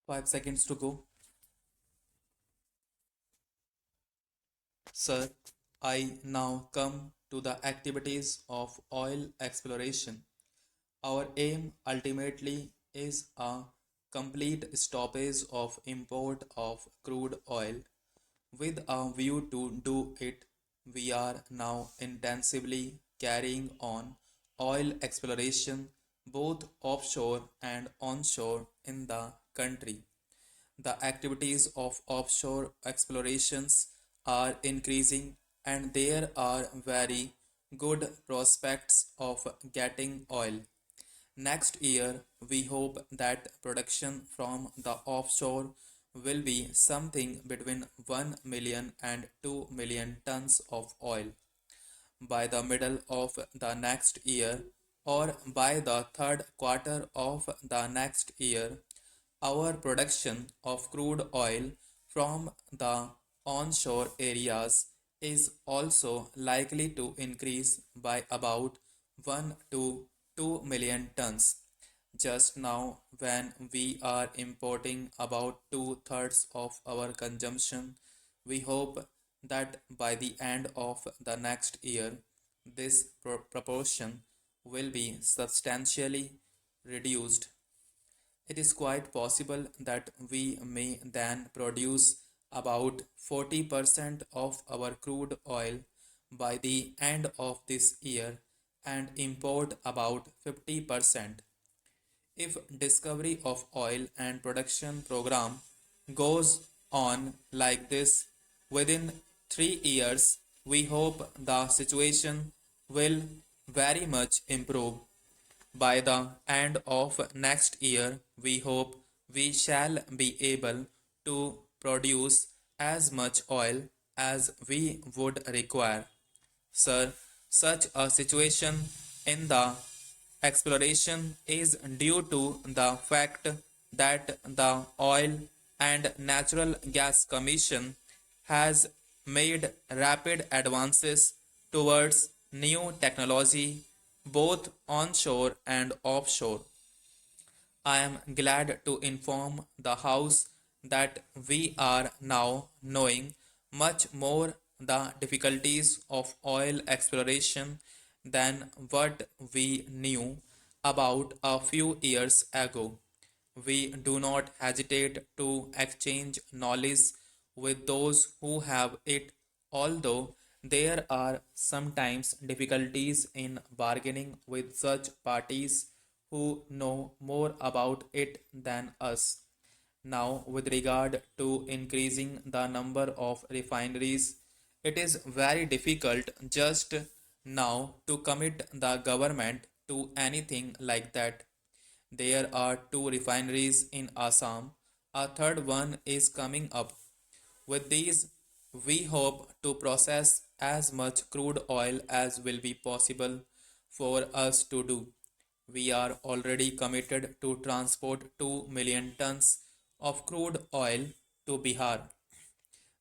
5 seconds to go. Sir, I now come to the activities of oil exploration. Our aim ultimately is a complete stoppage of import of crude oil. With a view to do it, we are now intensively carrying on oil exploration both offshore and onshore in the country. The activities of offshore explorations are increasing and there are very good prospects of getting oil. Next year, we hope that production from the offshore will be something between 1 million and 2 million tons of oil. By the middle of the next year or by the third quarter of the next year, our production of crude oil from the onshore areas is also likely to increase by about 1 to 2 million tons. Just now, when we are importing about two-thirds of our consumption, we hope that by the end of the next year, this proportion will be substantially reduced. It is quite possible that we may then produce about 40% of our crude oil by the end of this year and import about 50%. If discovery of oil and production program goes on like this within 3 years, we hope the situation will very much improve. By the end of next year, we hope we shall be able to produce as much oil as we would require. Sir, such a situation in the exploration is due to the fact that the Oil and Natural Gas Commission has made rapid advances towards new technology both onshore and offshore. I am glad to inform the House that we are now knowing much more the difficulties of oil exploration than what we knew about a few years ago. We do not hesitate to exchange knowledge with those who have it, although there are sometimes difficulties in bargaining with such parties who know more about it than us. Now, with regard to increasing the number of refineries, it is very difficult just now to commit the government to anything like that. There are two refineries in Assam. A third one is coming up. With these, we hope to process as much crude oil as will be possible for us to do. We are already committed to transport 2 million tons of crude oil to Bihar.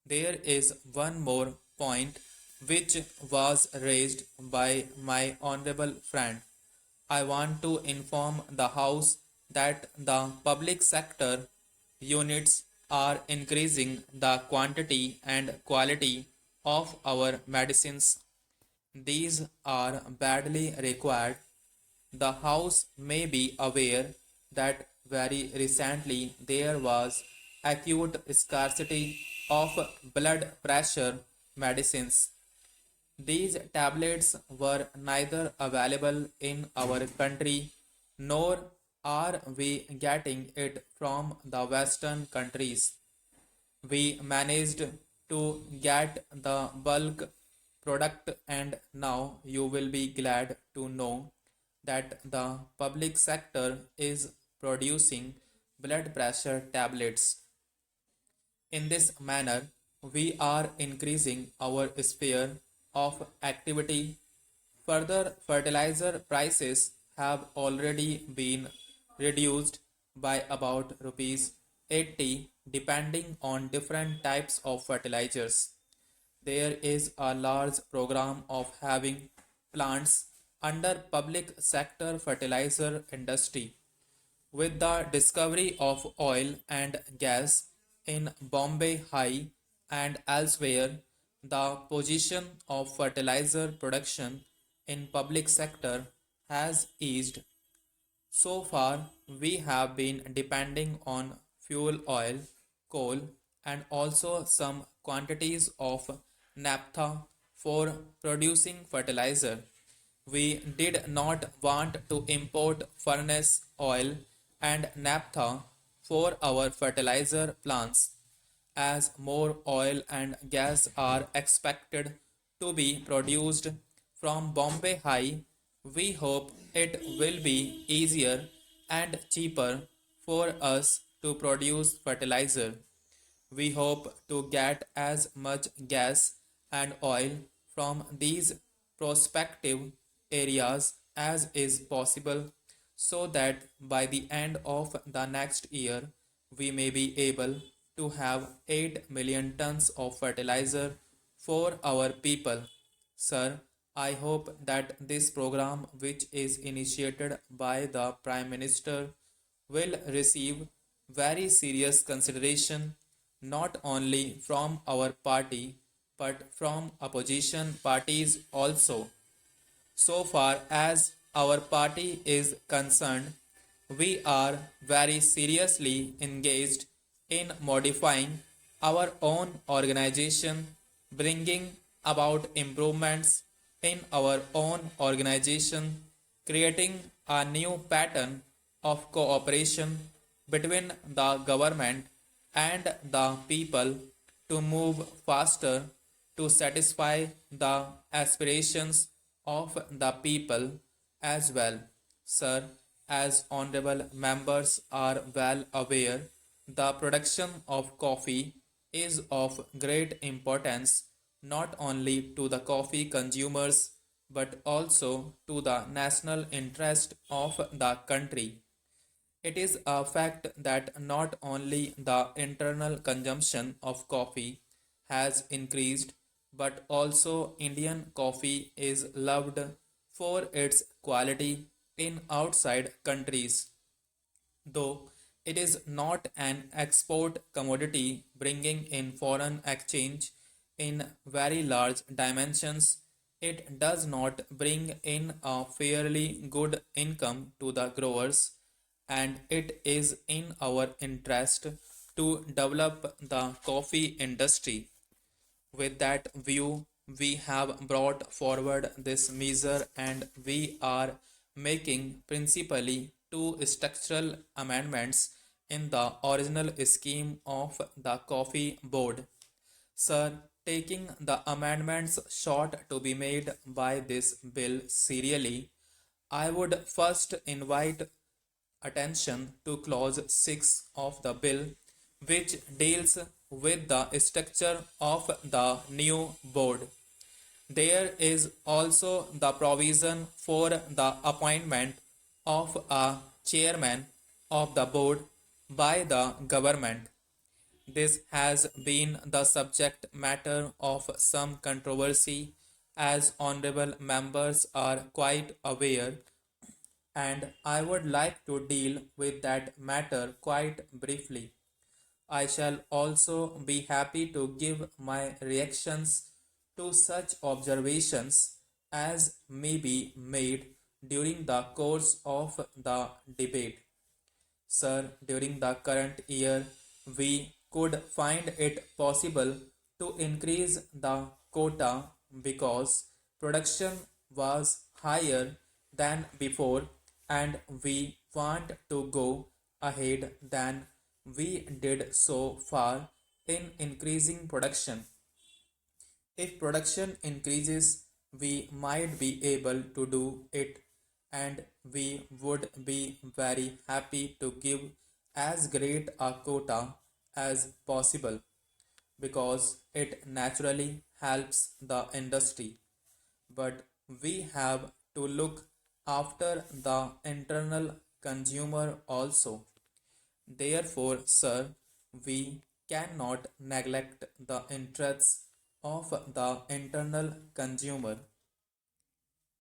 There is one more point which was raised by my honorable friend. I want to inform the House that the public sector units are increasing the quantity and quality of our medicines. These are badly required. The House may be aware that very recently there was acute scarcity of blood pressure medicines. These tablets were neither available in our country nor are we getting it from the Western countries. We managed to get the bulk product, and now you will be glad to know that the public sector is producing blood pressure tablets. In this manner, we are increasing our sphere of activity. Further, fertilizer prices have already been reduced by about rupees 80 depending on different types of fertilizers. There is a large program of having plants under public sector fertilizer industry. With the discovery of oil and gas in Bombay High and elsewhere, the position of fertilizer production in public sector has eased. So far, we have been depending on fuel oil, coal, and also some quantities of naphtha for producing fertilizer. We did not want to import furnace oil and naphtha for our fertilizer plants. As more oil and gas are expected to be produced from Bombay High, we hope it will be easier and cheaper for us to produce fertilizer. We hope to get as much gas and oil from these prospective areas as is possible so that by the end of the next year we may be able to have 8 million tons of fertilizer for our people. Sir, I hope that this program, which is initiated by the Prime Minister, will receive very serious consideration not only from our party but from opposition parties also. So far as our party is concerned, we are very seriously engaged in modifying our own organization, bringing about improvements in our own organization, creating a new pattern of cooperation between the government and the people to move faster to satisfy the aspirations of the people as well. Sir, as honorable members are well aware, the production of coffee is of great importance not only to the coffee consumers but also to the national interest of the country. It is a fact that not only the internal consumption of coffee has increased, but also Indian coffee is loved for its quality in outside countries. Though it is not an export commodity bringing in foreign exchange in very large dimensions, it does not bring in a fairly good income to the growers, and it is in our interest to develop the coffee industry. With that view, we have brought forward this measure and we are making principally two structural amendments in the original scheme of the Coffee Board. Sir, taking the amendments short to be made by this bill serially, I would first invite attention to clause 6 of the bill, which deals with the structure of the new board. There is also the provision for the appointment of a chairman of the board by the government. This has been the subject matter of some controversy, as honorable members are quite aware, and I would like to deal with that matter quite briefly. I shall also be happy to give my reactions to such observations as may be made during the course of the debate. Sir, during the current year, we could find it possible to increase the quota because production was higher than before, and we want to go ahead than we did so far in increasing production. If production increases, we might be able to do it, and we would be very happy to give as great a quota as possible because it naturally helps the industry. But we have to look after the internal consumer also. Therefore, sir, we cannot neglect the interests of the internal consumer.